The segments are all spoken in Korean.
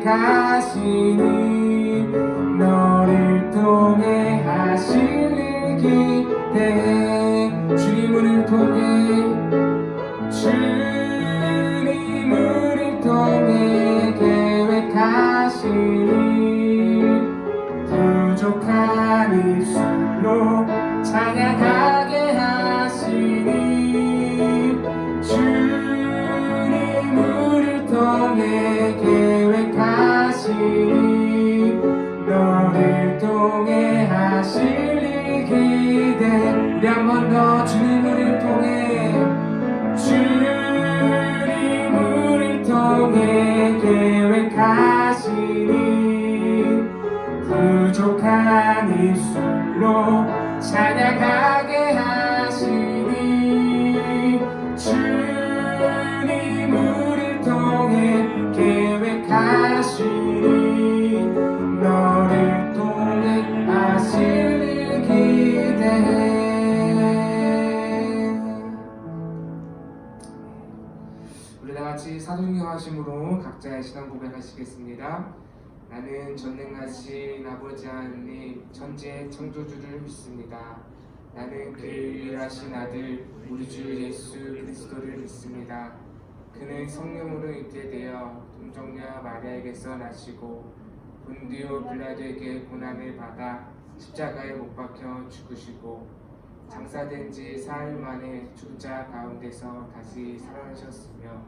계획하시니 너를 통해 하실 일 기대해. 주님을 통해 주님을 통해 계획하시니 부족한 입술로 찬양하게 하시니 주님을 통해 계획하시니 너를 통해 하실 일 기대. 우리 한 번 더 주님을 통해 주님을 통해 계획하시니 부족한 입술로 찬양하게 하시니 주님을 통해 계획하시니 너를 통해 하실 일 기대해. 우리 다같이 사도행동하심으로 각자의 신앙 고백하시겠습니다. 나는 전능하신 아버지 하나님 천지의 창조주를 믿습니다. 나는 그 유일하신 아들 우리 주 예수 그리스도를 믿습니다. 그는 성령으로 잉태되어 동정녀 마리아에게서 나시고 본디오 빌라도에게 고난을 받아 십자가에 못 박혀 죽으시고 장사된 지 사흘 만에 죽은 자 가운데서 다시 살아나셨으며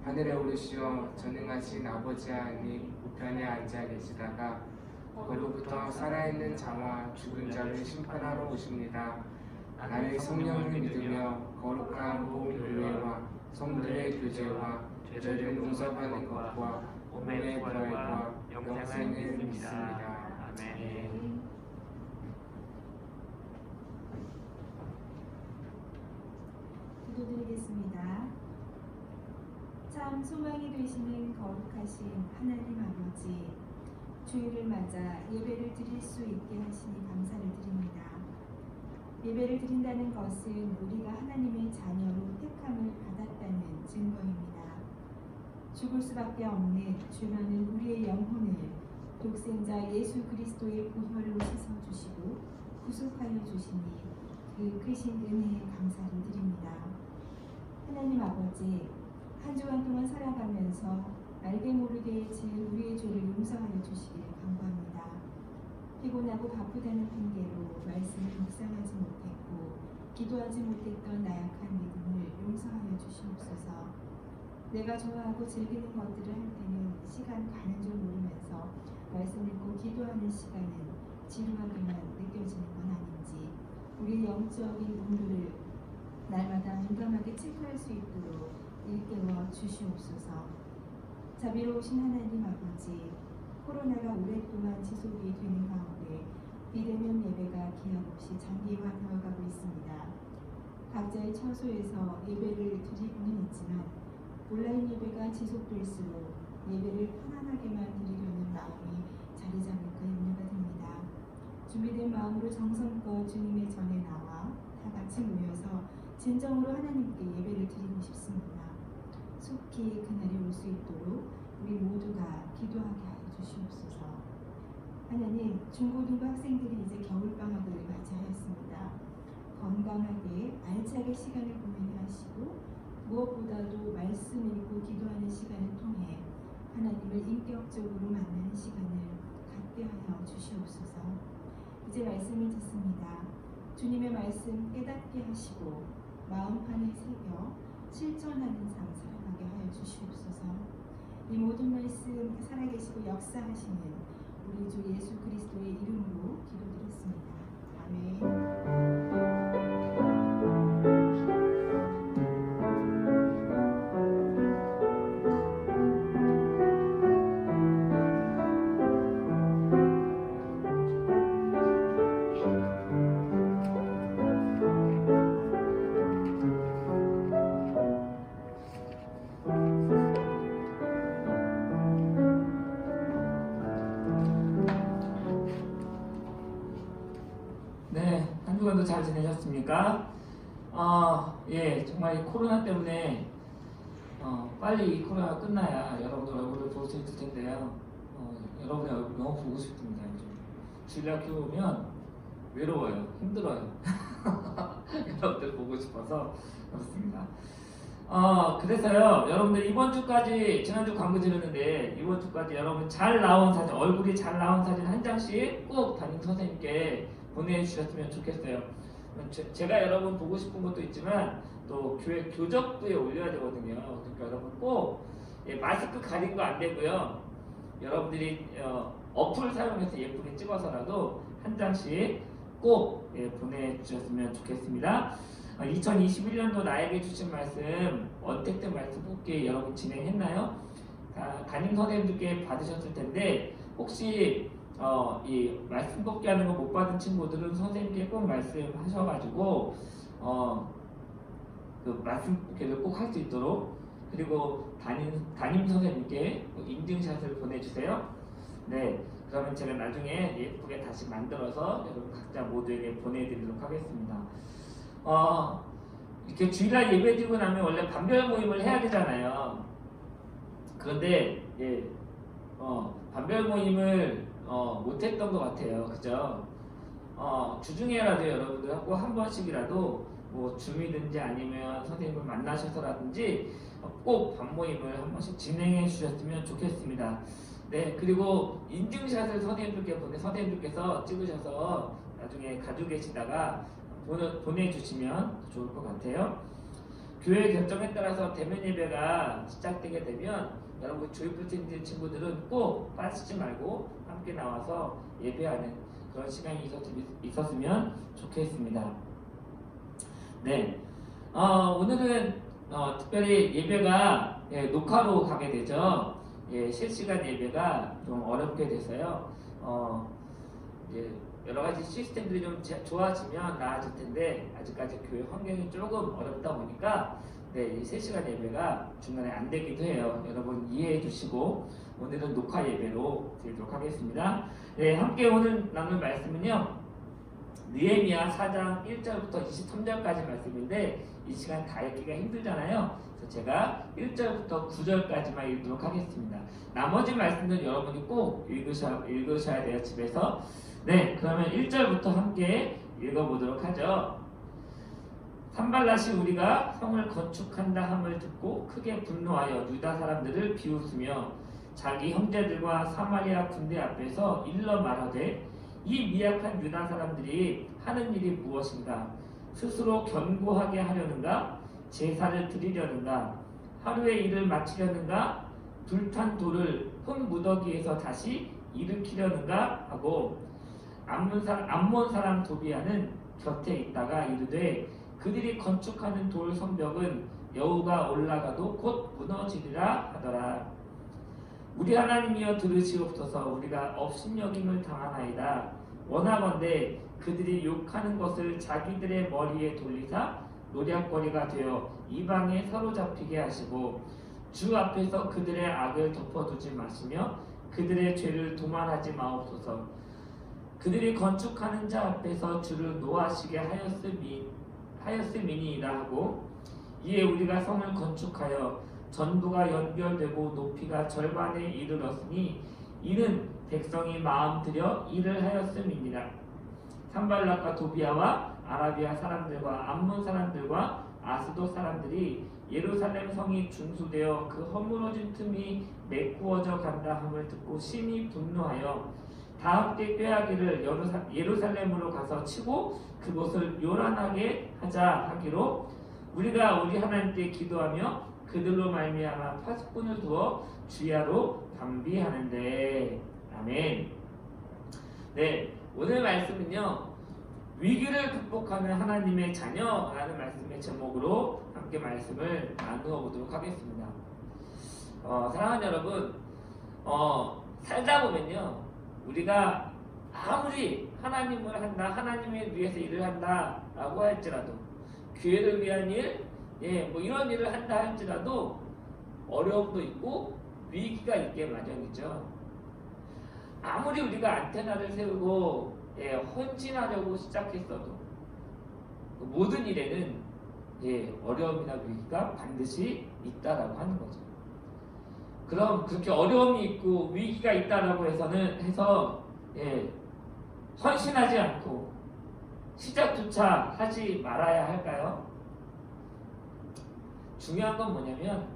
하늘에 오르시어 전능하신 아버지 하나님 우편에 앉아 계시다가 거기부터 살아있는 자와 죽은 자를 심판하러 오십니다. 나는 성령을 믿으며 거룩한 몸 교회와 성도의 교제와 죄를 용서받는 것과 몸의 부활과 영생을 믿습니다. 아멘. 기도드리겠습니다. 참 소망이 되시는 거룩하신 하나님 아버지, 주일을 맞아 예배를 드릴 수 있게 하시니 감사를 드립니다. 예배를 드린다는 것은 우리가 하나님의 자녀로 택함을 받았다는 증거입니다. 죽을 수밖에 없는 죄많은 우리의 영혼을 독생자 예수 그리스도의 보혈로 씻어주시고 구속하여 주시니 그 크신 은혜에 감사를 드립니다. 하나님 아버지, 한 주간 동안 살아가면서 알게 모르게 지은 우리의 죄를 용서하여 주시기를 간구합니다. 피곤하고 바쁘다는 핑계로 말씀을 묵상하지 못했고 기도하지 못했던 나약한 믿음을 용서하여 주시옵소서. 내가 좋아하고 즐기는 것들을 할 때는 시간 가는 줄 모르면서 말씀 읽고 기도하는 시간은 지루하게만 느껴지는 건 아닌지 우리의 영적인 온도를 날마다 민감하게 체크할 수 있도록 일깨워 주시옵소서. 자비로우신 하나님 아버지, 코로나가 오랫동안 지속이 되는 가운데 비대면 예배가 기약 없이 장기화되어가고 있습니다. 각자의 처소에서 예배를 드리고는 있지만 온라인 예배가 지속될수록 예배를 편안하게만 드리려는 마음이 자리 잡을까 염려가 됩니다. 준비된 마음으로 정성껏 주님의 전에 나와 다 같이 모여서 진정으로 하나님께 예배를 드리고 싶습니다. 속히 그날이 올 수 있도록 우리 모두가 기도하게 하여 주시옵소서. 하나님, 중고등부 학생들이 이제 겨울방학을 맞이하였습니다. 건강하게 알차게 시간을 보내게 하시고 무엇보다도 말씀 읽고 기도하는 시간을 통해 하나님을 인격적으로 만나는 시간을 갖게 하여 주시옵소서. 이제 말씀을 듣습니다. 주님의 말씀 깨닫게 하시고 마음판에 새겨 실천하는 삶 살아가게 하여 주시옵소서. 이 모든 말씀 살아계시고 역사하시는 우리 주 예수 그리스도의 이름으로 기도드렸습니다. 아멘. 한 주간도 잘 지내셨습니까? 예, 정말 코로나 때문에 빨리 이 코로나가 끝나야 여러분들 얼굴을 볼 수 있을 텐데요. 여러분의 얼굴 너무 보고 싶습니다. 요즘 주일날 교회 오면 외로워요, 힘들어요. 여러분들 보고 싶어서 그렇습니다. 그래서요, 여러분들 이번 주까지, 지난주 광고 드렸는데, 이번 주까지 여러분 잘 나온 사진, 얼굴이 잘 나온 사진 한 장씩 꼭 담임 선생님께 보내주셨으면 좋겠어요. 제가 여러분 보고 싶은 것도 있지만, 또 교회 교적부에 올려야 되거든요. 그러니까 여러분 꼭, 마스크 가린 거 안 되고요. 여러분들이 어플 사용해서 예쁘게 찍어서라도 한 장씩 꼭 보내주셨으면 좋겠습니다. 2021년도 나에게 주신 말씀, 언택트 말씀 뽑기 여러분 진행했나요? 담임 선생님들께 받으셨을 텐데 혹시 이 말씀 뽑기 하는 거 못 받은 친구들은 선생님께 꼭 말씀하셔가지고 그 말씀 뽑기를 꼭 할 수 있도록, 그리고 담임 선생님께 인증샷을 보내주세요. 네, 그러면 제가 나중에 예쁘게 다시 만들어서 여러분 각자 모두에게 보내드리도록 하겠습니다. 이렇게 주일날 예배 드리고 나면 원래 반별 모임을 해야 되잖아요. 그런데 반별 모임을 못했던 것 같아요. 그죠? 주중에라도 여러분들 꼭 한 번씩이라도 뭐 줌이든지 아니면 선생님을 만나셔서라든지 꼭 반모임을 한 번씩 진행해 주셨으면 좋겠습니다. 네, 그리고 인증샷을 선생님들께서 찍으셔서 나중에 가지고 계시다가 보내주시면 좋을 것 같아요. 교회 결정에 따라서 대면 예배가 시작되게 되면 여러분 조이풀 팀 친구들은 꼭 빠지지 말고 함께 나와서 예배하는 그런 시간이 있었으면 좋겠습니다. 네, 오늘은 특별히 예배가 녹화로 가게 되죠. 실시간 예배가 좀 어렵게 돼서요. 여러 가지 시스템들이 좀 좋아지면 나아질 텐데 아직까지 교회 환경이 조금 어렵다 보니까 이 실시간 예배가 중간에 안 되기도 해요. 여러분 이해해 주시고 오늘은 녹화 예배로 드리도록 하겠습니다. 네, 함께 오늘 나눌 말씀은요, 느헤미야 4장 1절부터 23절까지 말씀인데 이 시간 다 읽기가 힘들잖아요. 그래서 제가 1절부터 9절까지만 읽도록 하겠습니다. 나머지 말씀들 여러분이 꼭 읽으셔야 돼요, 집에서. 네, 그러면 1절부터 함께 읽어보도록 하죠. 산발랏이 우리가 성을 건축한다 함을 듣고 크게 분노하여 유다 사람들을 비웃으며 자기 형제들과 사마리아 군대 앞에서 일러 말하되 이 미약한 유다 사람들이 하는 일이 무엇인가? 스스로 견고하게 하려는가? 제사를 드리려는가? 하루의 일을 마치려는가? 불탄 돌을 흙 무더기에서 다시 일으키려는가? 하고 암몬 사람 도비아는 곁에 있다가 이르되 그들이 건축하는 돌 성벽은 여우가 올라가도 곧 무너지리라 하더라. 우리 하나님이여 들으시옵소서. 우리가 업신여김을 당하나이다. 원하건대 그들이 욕하는 것을 자기들의 머리에 돌리사 노략거리가 되어 이방에 사로잡히게 하시고 주 앞에서 그들의 악을 덮어두지 마시며 그들의 죄를 도말하지 마옵소서. 그들이 건축하는 자 앞에서 주를 노하시게 하였음이니이다 하고 이에 우리가 성을 건축하여 전부가 연결되고 높이가 절반에 이르렀으니 이는 백성이 마음 들여 일을 하였음이니라. 산발랏과 도비아와 아라비아 사람들과 암몬 사람들과 아스도 사람들이 예루살렘 성이 중수되어 그 허물어진 틈이 메꾸어져 간다 함을 듣고 심히 분노하여 다 함께 꾀하기를 예루살렘으로 가서 치고 그곳을 요란하게 하자 하기로 우리가 우리 하나님께 기도하며 그들로 말미암아 파수꾼을 두어 주야로 방비하는데. 아멘. 네, 오늘 말씀은요, 위기를 극복하는 하나님의 자녀라는 말씀의 제목으로 함께 말씀을 나누어 보도록 하겠습니다. 사랑하는 여러분, 살다 보면요, 우리가 아무리 하나님을 한다, 하나님을 위해서 일을 한다라고 할지라도, 교회를 위한 일, 뭐 이런 일을 한다 할지라도 어려움도 있고 위기가 있게 마련이죠. 아무리 우리가 안테나를 세우고 헌신하려고 시작했어도 모든 일에는 어려움이나 위기가 반드시 있다라고 하는 거죠. 그럼 그렇게 어려움이 있고 위기가 있다라고 해서 헌신하지 않고 시작조차 하지 말아야 할까요? 중요한 건 뭐냐면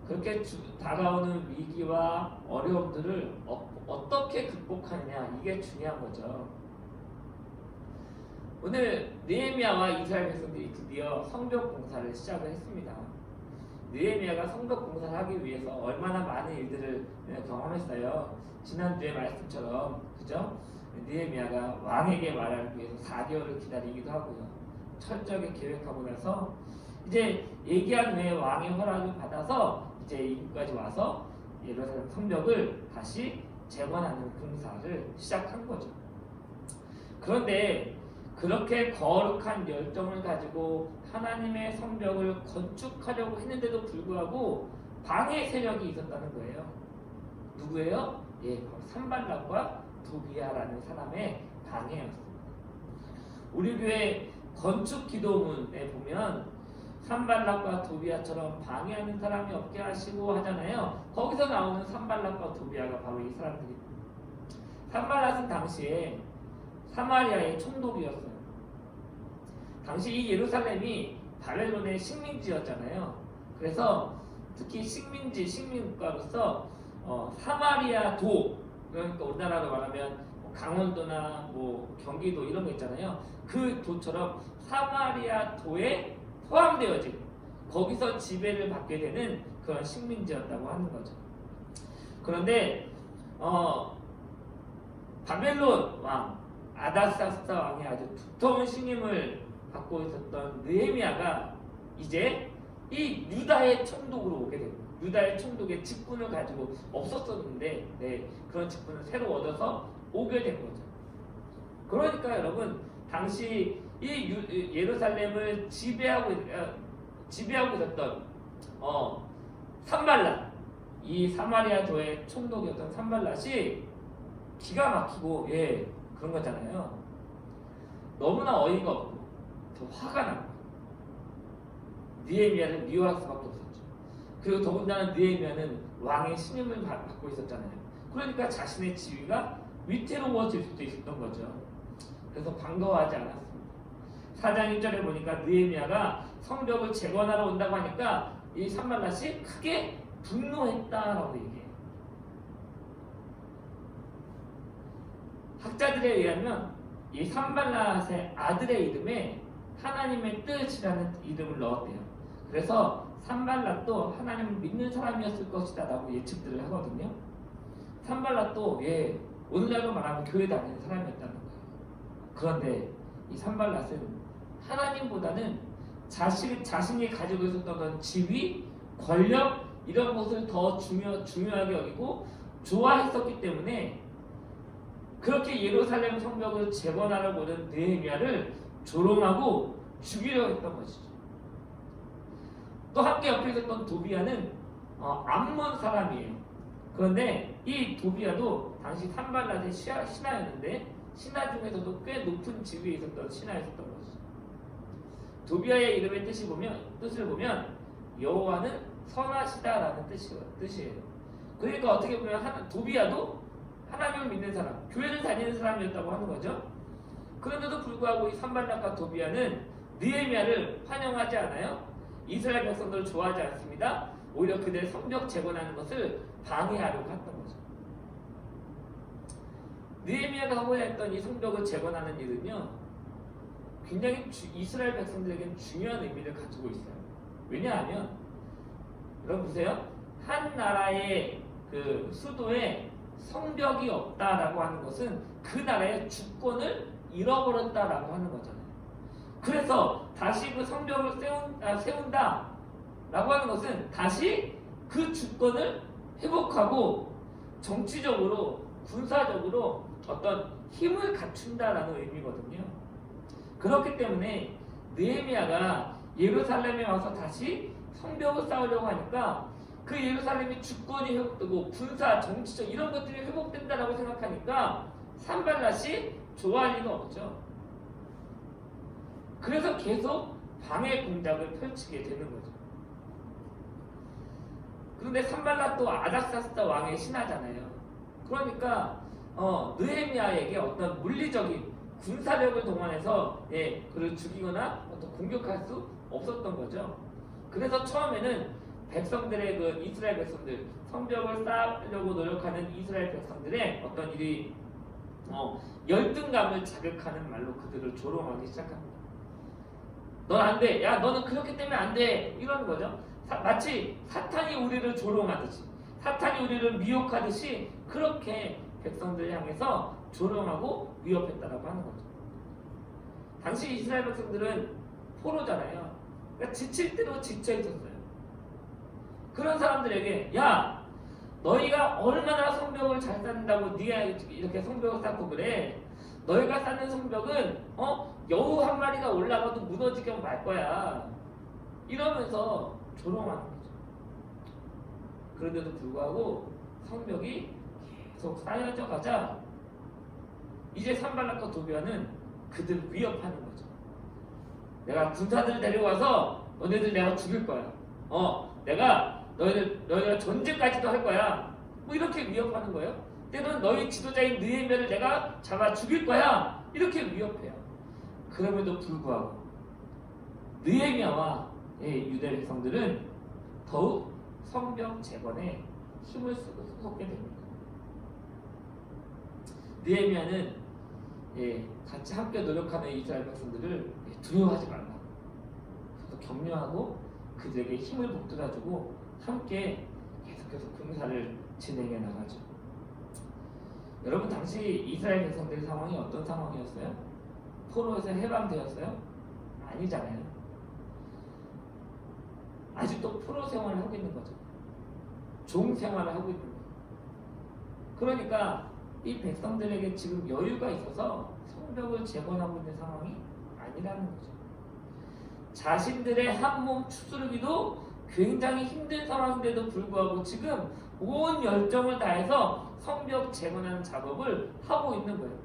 그렇게 다가오는 위기와 어려움들을 어떻게 극복하느냐, 이게 중요한 거죠. 오늘 느헤미야와 이스라엘 백성들이 드디어 성벽 공사를 시작을 했습니다. 느헤미야가 성벽 공사를 하기 위해서 얼마나 많은 일들을 경험했어요. 지난주에 말씀처럼, 그죠? 느헤미야가 왕에게 말하기 위해서 4개월을 기다리기도 하고요. 철저하게 계획하고 나서 이제 얘기한 후에 왕의 허락을 받아서 이제 이곳까지 와서 예루살렘 성벽을 다시 재건하는 공사를 시작한 거죠. 그런데 그렇게 거룩한 열정을 가지고 하나님의 성벽을 건축하려고 했는데도 불구하고 방해 세력이 있었다는 거예요. 누구예요? 바로 산발락과 도비야라는 사람의 방해였습니다. 우리 교회 건축 기도문에 보면 산발락과 도비야처럼 방해하는 사람이 없게 하시고 하잖아요. 거기서 나오는 산발락과 도비야가 바로 이 사람들입니다. 산발락은 당시에 사마리아의 총독이었어요. 당시 이 예루살렘이 바벨론의 식민지였잖아요. 그래서 특히 식민국가로서 사마리아 도, 그러니까 우리나라로 말하면 강원도나 경기도 이런 거 있잖아요. 그 도처럼 사마리아 도에 포함되어진, 거기서 지배를 받게 되는 그런 식민지였다고 하는 거죠. 그런데 바벨론 왕 아다사스다 왕이 아주 두터운 신임을 받고 있었던 느헤미야가 이제 이 유다의 총독으로 오게 됩니다. 유다의 총독의 직분을 가지고 없었었는데 그런 직분을 새로 얻어서 오게 된 거죠. 그러니까 여러분, 당시 이 예루살렘을 지배하고 있었던 산발랏, 이 사마리아도의 총독이었던 산발랏이 기가 막히고 그런 거잖아요. 너무나 어이가 없고 더 화가 난 거예요. 느헤미야를 미워할 수밖에 없었죠. 그리고 더군다나 느헤미야는 왕의 신임을 받고 있었잖아요. 그러니까 자신의 지위가 위태로워질 수도 있었던 거죠. 그래서 반가워하지 않았습니다. 4장 1절에 보니까 느헤미야가 성벽을 재건하러 온다고 하니까 이 산발랏이 크게 분노했다라고 얘기해요. 학자들에 의하면 이 산발랏의 아들의 이름에 하나님의 뜻이라는 이름을 넣었대요. 그래서 산발랏도 하나님을 믿는 사람이었을 것이다 라고 예측들을 하거든요. 산발랏도 오늘날로 말하면 교회 다니는 사람이었다는 거예요. 그런데 이 산발랏은 하나님보다는 자신이 가지고 있었던 그런 지위, 권력 이런 것을 더 중요하게 여기고 좋아했었기 때문에 그렇게 예루살렘 성벽을 재건하려고 오는 느헤미야를 조롱하고 죽이려고 했던 것이죠. 또 함께 옆에 있었던 도비야는 암몬 사람이에요. 그런데 이 도비야도 당시 산발랏의 신하였는데 신하 중에서도 꽤 높은 지위에 있었던 신하였었던 것이죠. 도비야의 이름의 뜻을 보면 여호와는 선하시다라는 뜻이에요. 그러니까 어떻게 보면 도비야도 하나님을 믿는 사람, 교회를 다니는 사람이었다고 하는 거죠. 그런데도 불구하고 이 산발락과 도비야는 느헤미야를 환영하지 않아요. 이스라엘 백성들을 좋아하지 않습니다. 오히려 그들의 성벽 재건하는 것을 방해하려고 했던 거죠. 느헤미야가 하고자 했던 이 성벽을 재건하는 일은요, 굉장히 이스라엘 백성들에게는 중요한 의미를 가지고 있어요. 왜냐하면 여러분 보세요. 한 나라의 그 수도에 성벽이 없다라고 하는 것은 그 나라의 주권을 잃어버렸다라고 하는 거잖아요. 그래서 다시 그 성벽을 세운다라고 하는 것은 다시 그 주권을 회복하고 정치적으로, 군사적으로 어떤 힘을 갖춘다라는 의미거든요. 그렇기 때문에 느헤미야가 예루살렘에 와서 다시 성벽을 쌓으려고 하니까 그 예루살렘의 주권이 회복되고 군사, 정치적 이런 것들이 회복된다라고 생각하니까 산발랏이 좋아할 리가 없죠. 그래서 계속 방해 공작을 펼치게 되는 거죠. 그런데 산발락 또 아닥사스다 왕의 신하잖아요. 그러니까 느헤미야에게 어떤 물리적인 군사력을 동원해서 그를 죽이거나 어떤 공격할 수 없었던 거죠. 그래서 처음에는 백성들의 그 이스라엘 백성들 성벽을 쌓으려고 노력하는 이스라엘 백성들의 어떤 일이 열등감을 자극하는 말로 그들을 조롱하기 시작합니다. 넌 안 돼. 야, 너는 그렇기 때문에 안 돼. 이러는 거죠. 마치 사탄이 우리를 조롱하듯이, 사탄이 우리를 미혹하듯이 그렇게 백성들을 향해서 조롱하고 위협했다라고 하는 거죠. 당시 이스라엘 백성들은 포로잖아요. 그러니까 지칠 대로 지쳐 있었어요. 그런 사람들에게 야, 너희가 얼마나 성벽을 잘 쌓는다고 네가 이렇게 성벽을 쌓고 그래. 너희가 쌓는 성벽은 여우 한 마리가 올라가도 무너지게 말 거야. 이러면서 조롱하는 거죠. 그런데도 불구하고 성벽이 계속 쌓여져 가자 이제 산발락과 도비아는 그들을 위협하는 거죠. 내가 군사들을 데려와서 너네들 내가 죽일 거야. 내가 너희가 전쟁까지도 할 거야. 뭐 이렇게 위협하는 거예요. 때로는 너희 지도자인 느헤미야를 내가 잡아 죽일 거야. 이렇게 위협해요. 그럼에도 불구하고 느헤미야와 유대 백성들은 더욱 성벽 재건에 힘을 쏟게 됩니다. 느헤미야는 같이 함께 노력하는 이스라엘 백성들을 두려워하지 말라. 그래서 격려하고 그들에게 힘을 북돋아주고 함께 계속해서 군사를 진행해 나가죠. 여러분 당시 이스라엘 백성들의 상황이 어떤 상황이었어요? 포로에서 해방되었어요? 아니잖아요. 아직도 포로 생활을 하고 있는 거죠. 종 생활을 하고 있는 거예요. 그러니까 이 백성들에게 지금 여유가 있어서 성벽을 재건하고 있는 상황이 아니라는 거죠. 자신들의 한몸 추스르기도 굉장히 힘든 상황인데도 불구하고 지금 온 열정을 다해서 성벽 재건하는 작업을 하고 있는 거예요.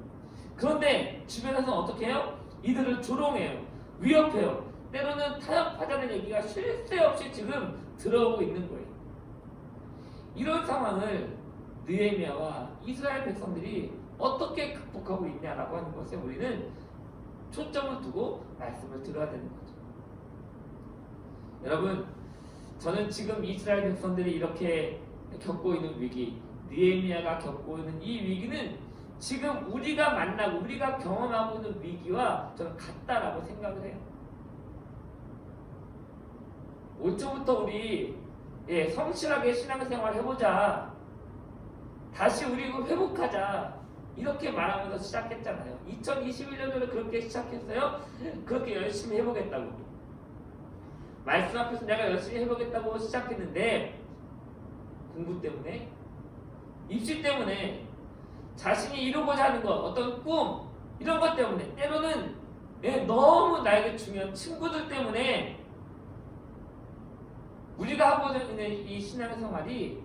그런데 주변에서 어떻게 해요? 이들을 조롱해요. 위협해요. 때로는 타협하자는 얘기가 쉴 새 없이 지금 들어오고 있는 거예요. 이런 상황을 느헤미야와 이스라엘 백성들이 어떻게 극복하고 있냐라고 하는 것에 우리는 초점을 두고 말씀을 들어야 되는 거죠. 여러분, 저는 지금 이스라엘 백성들이 이렇게 겪고 있는 위기, 느헤미야가 겪고 있는 이 위기는 지금 우리가 만나고 우리가 경험하고 있는 위기와 저는 같다라고 생각을 해요. 올 초부터 우리 성실하게 신앙생활 해보자. 다시 우리 이거 회복하자. 이렇게 말하면서 시작했잖아요. 2021년도에 그렇게 시작했어요. 그렇게 열심히 해보겠다고. 말씀 앞에서 내가 열심히 해보겠다고 시작했는데 공부 때문에, 입시 때문에, 자신이 이루고자 하는 것, 어떤 꿈 이런 것 때문에, 때로는 너무 나에게 중요한 친구들 때문에 우리가 하고자 하는 이 신앙생활이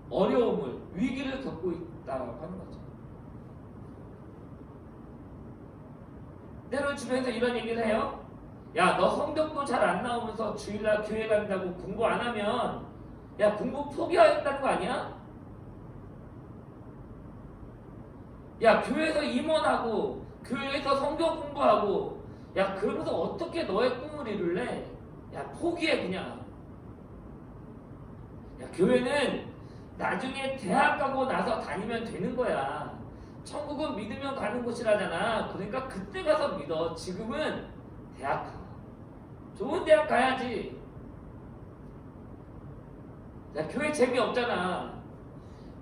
어려움을, 위기를 겪고 있다고 하는 거죠. 때로 주변에서 이런 얘기를 해요. 야, 너 성적도 잘 안 나오면서 주일날 교회 간다고 공부 안 하면 야, 공부 포기하겠다는 거 아니야? 야, 교회에서 임원하고 교회에서 성경 공부하고 야, 그러면서 어떻게 너의 꿈을 이룰래? 야, 포기해 그냥. 야, 교회는 나중에 대학 가고 나서 다니면 되는 거야. 천국은 믿으면 가는 곳이라잖아. 그러니까 그때 가서 믿어. 지금은 대학 가. 좋은 대학 가야지. 야, 교회 재미없잖아.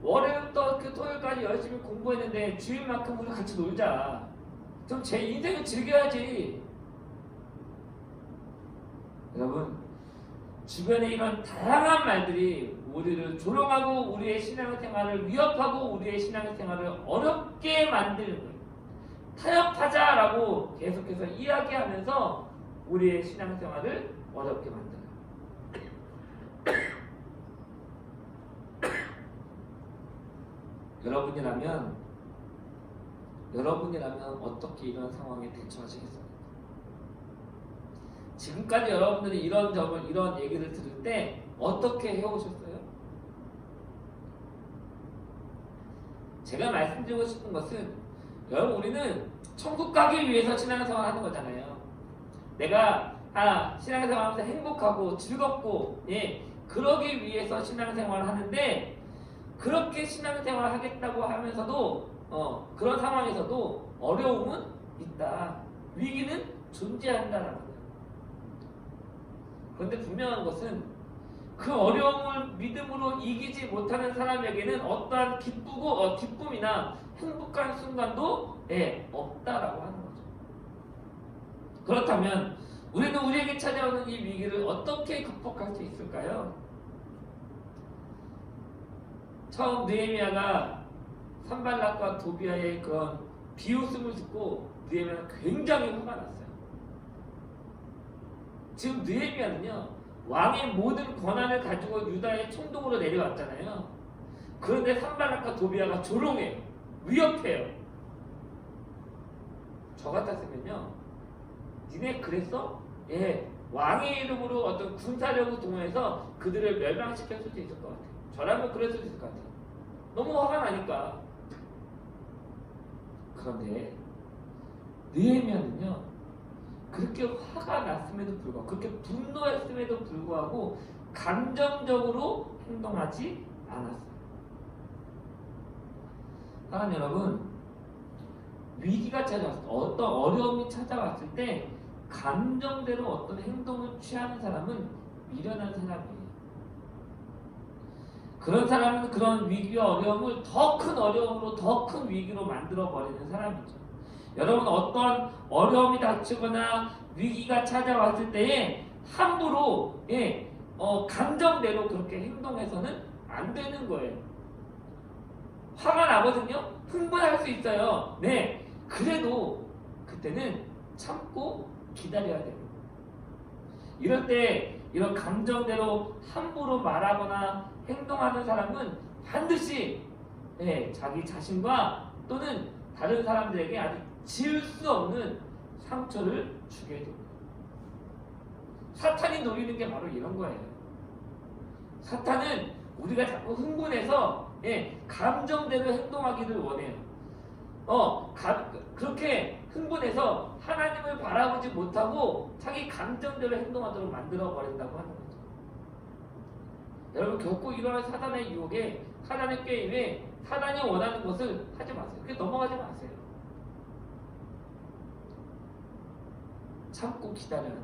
월요일부터 토요일까지 열심히 공부했는데 주일만큼 우리 같이 놀자. 좀 제 인생을 즐겨야지. 여러분, 주변에 이런 다양한 말들이 우리를 조롱하고 우리의 신앙생활을 위협하고 우리의 신앙생활을 어렵게 만드는 거예요. 타협하자라고 계속해서 이야기하면서 우리의 신앙생활을 어렵게 만들어요. 여러분이라면 어떻게 이런 상황에 대처하시겠습니까? 지금까지 여러분들이 이런 점을 이런 얘기를 들을 때 어떻게 해오셨어요? 제가 말씀드리고 싶은 것은 여러분 우리는 천국 가기 위해서 신앙생활 하는 거잖아요. 내가 신앙생활 하면서 행복하고 즐겁고 그러기 위해서 신앙생활을 하는데 그렇게 신앙생활을 하겠다고 하면서도 그런 상황에서도 어려움은 있다. 위기는 존재한다라는 거예요. 그런데 분명한 것은 그 어려움을 믿음으로 이기지 못하는 사람에게는 어떠한 기쁨이나 행복한 순간도 없다라고 하는 거죠. 그렇다면 우리는 우리에게 찾아오는 이 위기를 어떻게 극복할 수 있을까요? 처음 느헤미야가 산발락과 도비아의 그런 비웃음을 듣고 느헤미야는 굉장히 화가 났어요. 지금 느헤미야는요 왕의 모든 권한을 가지고 유다의 총독으로 내려왔잖아요. 그런데 산발락과 도비아가 조롱해요. 위협해요. 저 같았으면요 니네 그랬어? 왕의 이름으로 어떤 군사력을 동원해서 그들을 멸망시킬 수도 있을 것 같아요. 저라면 그럴 수도 있을 것 같아요. 너무 화가 나니까. 그런데 느헤미야는요 그렇게 화가 났음에도 불구하고 그렇게 분노했음에도 불구하고 감정적으로 행동하지 않았어요. 사랑하는 여러분, 위기가 찾아왔을 때, 어떤 어려움이 찾아왔을 때 감정대로 어떤 행동을 취하는 사람은 미련한 사람이에요. 그런 사람은 그런 위기와 어려움을 더 큰 어려움으로 더 큰 위기로 만들어버리는 사람이죠. 여러분 어떤 어려움이 닥치거나 위기가 찾아왔을 때에 함부로 감정대로 그렇게 행동해서는 안 되는 거예요. 화가 나거든요. 흥분할 수 있어요. 네. 그래도 그때는 참고 기다려야 됩니다. 이럴 때 이런 감정대로 함부로 말하거나 행동하는 사람은 반드시 자기 자신과 또는 다른 사람들에게 아주 지을 수 없는 상처를 주게 됩니다. 사탄이 노리는 게 바로 이런 거예요. 사탄은 우리가 자꾸 흥분해서 감정대로 행동하기를 원해요. 그렇게 흥분해서 하나님을 바라보지 못하고 자기 감정대로 행동하도록 만들어 버린다고 하는 거죠. 여러분 결코 이러한 사단의 유혹에, 사단의 게임에 사단이 원하는 것을 하지 마세요. 그게 넘어가지 마세요. 참고 기다려야 돼요.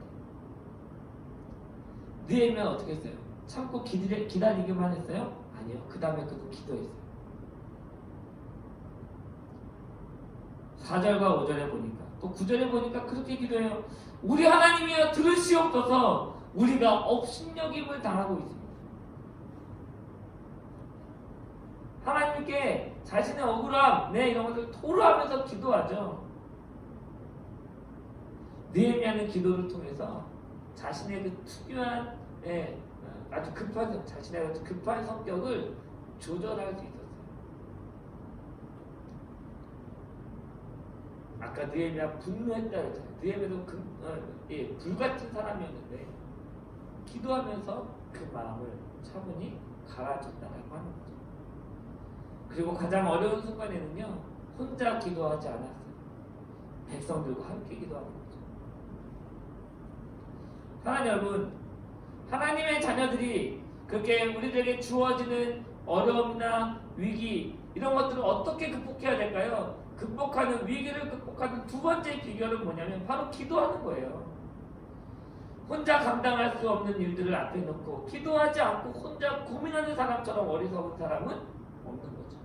느헤미야는 어떻게 했어요? 참고 기다리기만 했어요? 아니요. 그 다음에 그도 기도했어요. 4절과 5절에 보니까 또 9절에 보니까 그렇게 기도해요. 우리 하나님이여 들으시옵소서. 우리가 업신여김을 당하고 있습니다. 하나님께 자신의 억울함, 이런 것을 토로하면서 기도하죠. 느헤미야는 기도를 통해서 자신의 그 특유한 아주 자신의 아주 급한 성격을 조절할 수 있었어요. 아까 느헤미야 분노했다 그랬잖아요. 느헤미야도 불같은 사람이었는데 기도하면서 그 마음을 차분히 가라앉혔다라고 하는 거죠. 그리고 가장 어려운 순간에는요 혼자 기도하지 않았어요. 백성들과 함께 기도하는 거죠. 사랑하는 여러분, 하나님의 자녀들이 그렇게 우리들에게 주어지는 어려움이나 위기 이런 것들을 어떻게 극복해야 될까요? 위기를 극복하는 두 번째 비결은 뭐냐면 바로 기도하는 거예요. 혼자 감당할 수 없는 일들을 앞에 놓고 기도하지 않고 혼자 고민하는 사람처럼 어리석은 사람은 없는 거죠.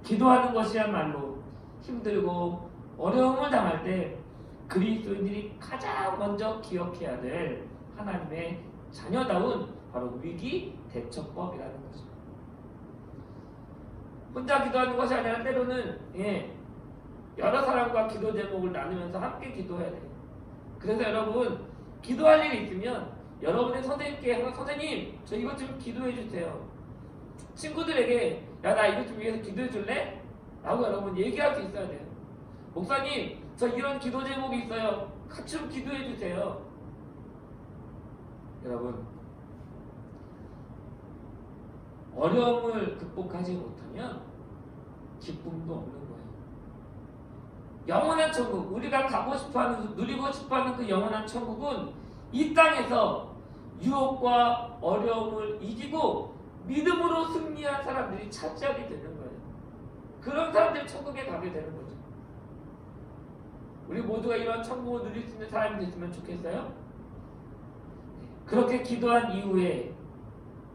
기도하는 것이야말로 힘들고 어려움을 당할 때 그리스도인들이 가장 먼저 기억해야 될 하나님의 자녀다운 바로 위기 대처법이라는 거죠. 혼자 기도하는 것이 아니라 때로는 여러 사람과 기도 제목을 나누면서 함께 기도해야 돼요. 그래서 여러분 기도할 일이 있으면 여러분의 선생님께 선생님 저 이것 좀 기도해 주세요. 친구들에게 야 나 이것 좀 위해서 기도해 줄래? 라고 여러분 얘기할 수 있어야 돼요. 목사님 저 이런 기도 제목이 있어요. 같이 좀 기도해 주세요. 여러분, 어려움을 극복하지 못하면 기쁨도 없는 거예요. 영원한 천국, 우리가 가고 싶어하는, 누리고 싶어하는 그 영원한 천국은 이 땅에서 유혹과 어려움을 이기고 믿음으로 승리한 사람들이 차지하게 되는 거예요. 그런 사람들이 천국에 가게 되는 거죠. 우리 모두가 이런 천국을 누릴 수 있는 사람이 됐으면 좋겠어요? 그렇게 기도한 이후에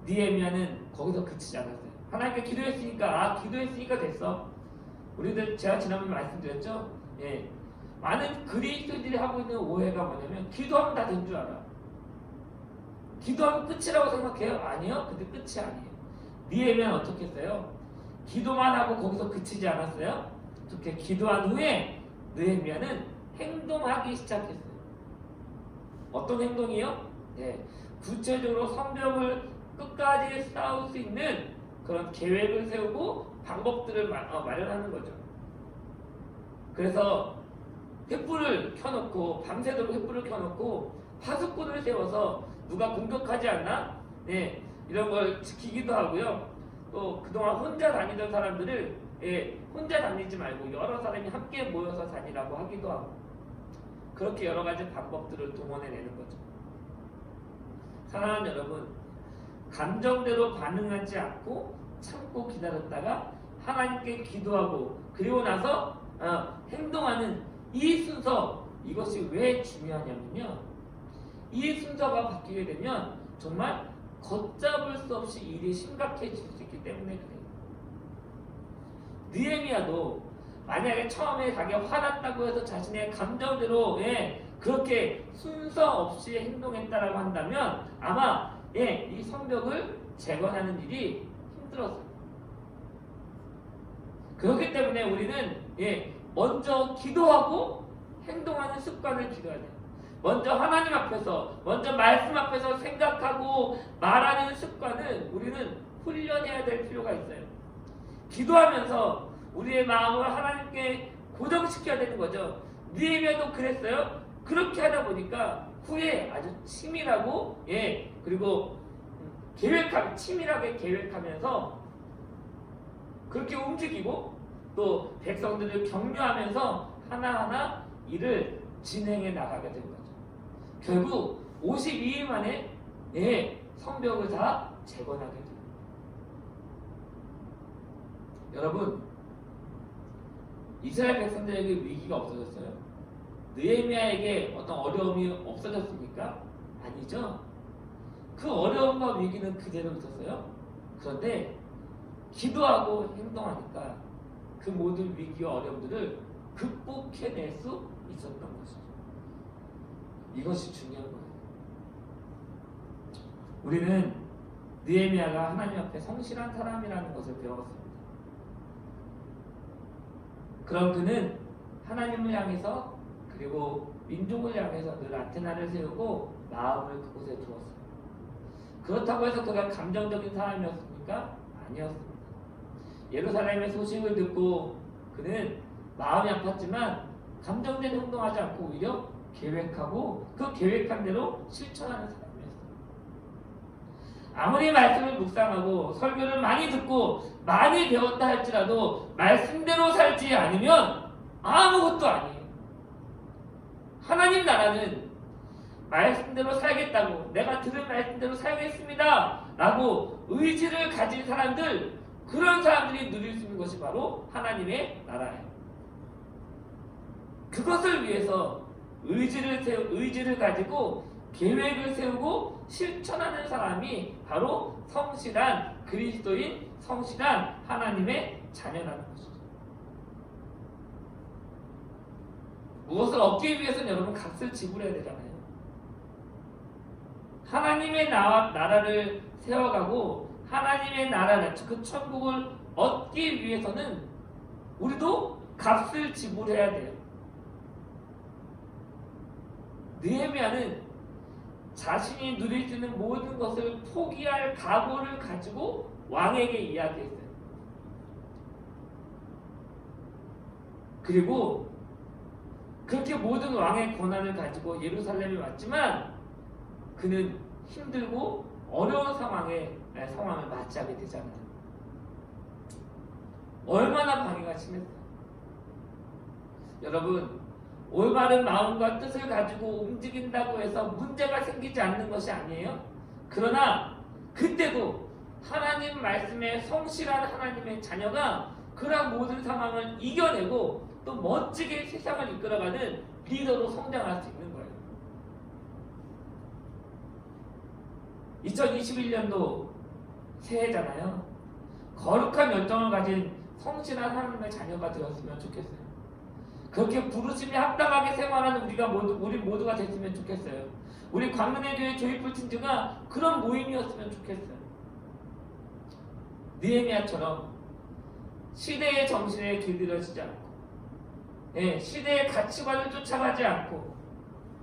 느헤미야는 거기서 그치지 않았어요. 하나님께 기도했으니까, 기도했으니까 됐어. 우리들 제가 지난번에 말씀드렸죠? 예. 많은 그리스도인들이 하고 있는 오해가 뭐냐면 기도하면 다 된 줄 알아. 기도하면 끝이라고 생각해요? 아니요. 근데 끝이 아니에요. 느헤미야는 어떻게 했어요? 기도만 하고 거기서 그치지 않았어요? 어떻게 기도한 후에 느헤미야는 행동하기 시작했어요. 어떤 행동이요? 네. 구체적으로 성벽을 끝까지 쌓을 수 있는 그런 계획을 세우고 방법들을 마련하는 거죠. 그래서 횃불을 켜놓고 밤새도록 횃불을 켜놓고 파수꾼을 세워서 누가 공격하지 않나? 네, 이런 걸 지키기도 하고요. 또 그동안 혼자 다니던 사람들을 혼자 다니지 말고 여러 사람이 함께 모여서 다니라고 하기도 하고 그렇게 여러 가지 방법들을 동원해내는 거죠. 사랑하는 여러분, 감정대로 반응하지 않고 참고 기다렸다가 하나님께 기도하고 그리고 나서 행동하는 이 순서, 이것이 왜 중요하냐면요, 이 순서가 바뀌게 되면 정말 걷잡을 수 없이 일이 심각해질 수 있기 때문에 그래요. 느헤미야도 만약에 처음에 자기가 화났다고 해서 자신의 감정대로 그렇게 순서 없이 행동했다라고 한다면 아마 이 성벽을 재건하는 일이 힘들었어요. 그렇기 때문에 우리는 먼저 기도하고 행동하는 습관을 기도해야 돼요. 먼저 하나님 앞에서, 먼저 말씀 앞에서 생각하고 말하는 습관을 우리는 훈련해야 될 필요가 있어요. 기도하면서 우리의 마음을 하나님께 고정시켜야 되는 거죠. 느헤미야도 그랬어요. 그렇게 하다 보니까 후에 아주 치밀하고 그리고 치밀하게 계획하면서 그렇게 움직이고 또 백성들을 격려하면서 하나하나 일을 진행해 나가게 된 거죠. 결국 52일 만에 성벽을 다 재건하게 돼요. 여러분, 이스라엘 백성들에게 위기가 없어졌어요? 느헤미야에게 어떤 어려움이 없어졌습니까? 아니죠. 그 어려움과 위기는 그대로 있었어요. 그런데 기도하고 행동하니까 그 모든 위기와 어려움들을 극복해낼 수 있었던 것이죠. 이것이 중요한 거예요. 우리는 느헤미야가 하나님 앞에 성실한 사람이라는 것을 배웠습니다. 그럼 그는 하나님을 향해서 그리고 민족을 향해서 늘 안테나를 세우고 마음을 그곳에 두었어요. 그렇다고 해서 그가 감정적인 사람이었습니까? 아니었습니다. 예루살렘의 소식을 듣고 그는 마음이 아팠지만 감정된 행동하지 않고 오히려 계획하고 그 계획한 대로 실천하는 사람이었어요. 아무리 말씀을 묵상하고 설교를 많이 듣고 많이 배웠다 할지라도 말씀대로 살지 않으면 아무것도 아니에요. 하나님 나라는 말씀대로 살겠다고, 내가 들은 말씀대로 살겠습니다 라고 의지를 가진 사람들, 그런 사람들이 누릴 수 있는 것이 바로 하나님의 나라예요. 그것을 위해서 의지를 가지고 계획을 세우고 실천하는 사람이 바로 성실한 그리스도인, 성실한 하나님의 자녀라는 것이죠. 무엇을 얻기 위해서는 여러분 값을 지불해야 되잖아요. 하나님의 나라를 세워가고 하나님의 나라, 그 천국을 얻기 위해서는 우리도 값을 지불해야 돼요. 느헤미야는 자신이 누릴 수 있는 모든 것을 포기할 각오를 가지고 왕에게 이야기했어요. 그리고 그렇게 모든 왕의 권한을 가지고 예루살렘에 왔지만 그는 힘들고 어려운 상황을 맞이하게 되잖아요. 얼마나 방해가 심했어요. 여러분, 올바른 마음과 뜻을 가지고 움직인다고 해서 문제가 생기지 않는 것이 아니에요. 그러나 그때도 하나님 말씀에 성실한 하나님의 자녀가 그러한 모든 상황을 이겨내고 또 멋지게 세상을 이끌어가는 리더로 성장할 수 있는 거예요. 2021년도 새해잖아요. 거룩한 열정을 가진 성실한 하나님의 자녀가 되었으면 좋겠어요. 그렇게 부르심에 합당하게 생활하는 우리 모두가 됐으면 좋겠어요. 우리 광명의 교회 조이풀 친지가 그런 모임이었으면 좋겠어요. 느헤미야처럼 시대의 정신에 길들여지지 않고, 시대의 가치관을 쫓아가지 않고,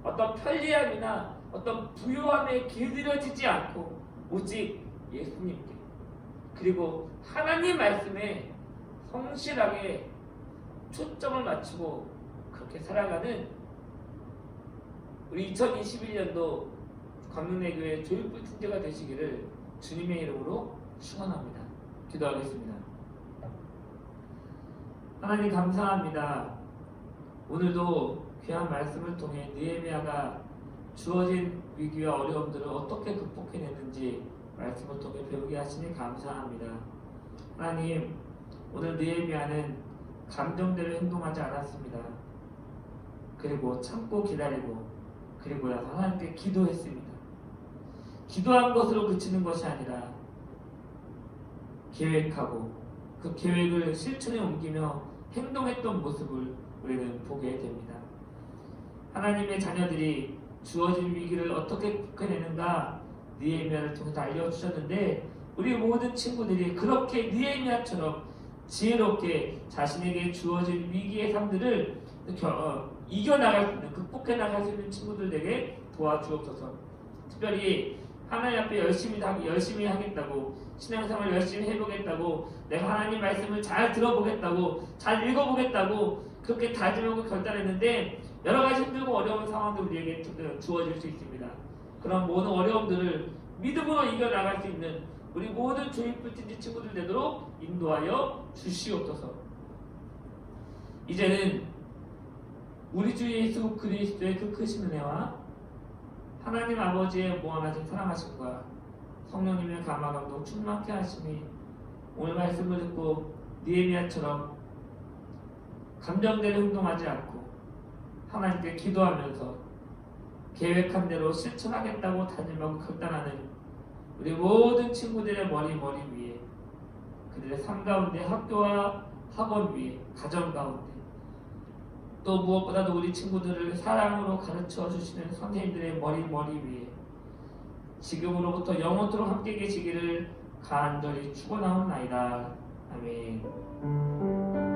어떤 편리함이나 어떤 부유함에 길들여지지 않고, 오직 예수님께, 그리고 하나님 말씀에 성실하게 초점을 맞추고 그렇게 살아가는 우리 2021년도 광명내교회 조이풀 친지가 되시기를 주님의 이름으로 축원합니다. 기도하겠습니다. 하나님 감사합니다. 오늘도 귀한 말씀을 통해 느헤미야가 주어진 위기와 어려움들을 어떻게 극복해냈는지 말씀을 통해 배우게 하시니 감사합니다. 하나님, 오늘 느헤미야는 감정대로 행동하지 않았습니다. 그리고 참고 기다리고 그리고 나서 하나님께 기도했습니다. 기도한 것으로 그치는 것이 아니라 계획하고 그 계획을 실천에 옮기며 행동했던 모습을 우리는 보게 됩니다. 하나님의 자녀들이 주어진 위기를 어떻게 극복해내는가 느헤미야를 통해서 알려주셨는데, 우리 모든 친구들이 그렇게 느헤미야처럼 지혜롭게 자신에게 주어진 위기의 삶들을 이겨나갈 수 있는, 극복해나갈 수 있는 친구들에게 도와주옵소서. 특별히 하나님 앞에 열심히 하겠다고, 신앙생활 열심히 해보겠다고, 내가 하나님 말씀을 잘 들어보겠다고, 잘 읽어보겠다고 그렇게 다짐하고 결단했는데 여러 가지 힘들고 어려운 상황도 우리에게 주어질 수 있습니다. 그런 모든 어려움들을 믿음으로 이겨나갈 수 있는 우리 모든 조이풀 친지 친구들 되도록 인도하여 주시옵소서. 이제는 우리 주 예수 그리스도의 그 크신 은혜와 하나님 아버지의 무한하신 사랑하심과 성령님의 감화감동 충만케 하심이 오늘 말씀을 듣고 느헤미야처럼 감정대로 행동하지 않고 하나님께 기도하면서 계획한 대로 실천하겠다고 다짐하고 결단하는 우리 모든 친구들의 머리 위에, 그들의 삶 가운데, 학교와 학원 위에, 가정 가운데, 또 무엇보다도 우리 친구들을 사랑으로 가르쳐 주시는 선생님들의 머리 위에 지금으로부터 영원토록 함께 계시기를 간절히 축원하옵나이다. 아멘.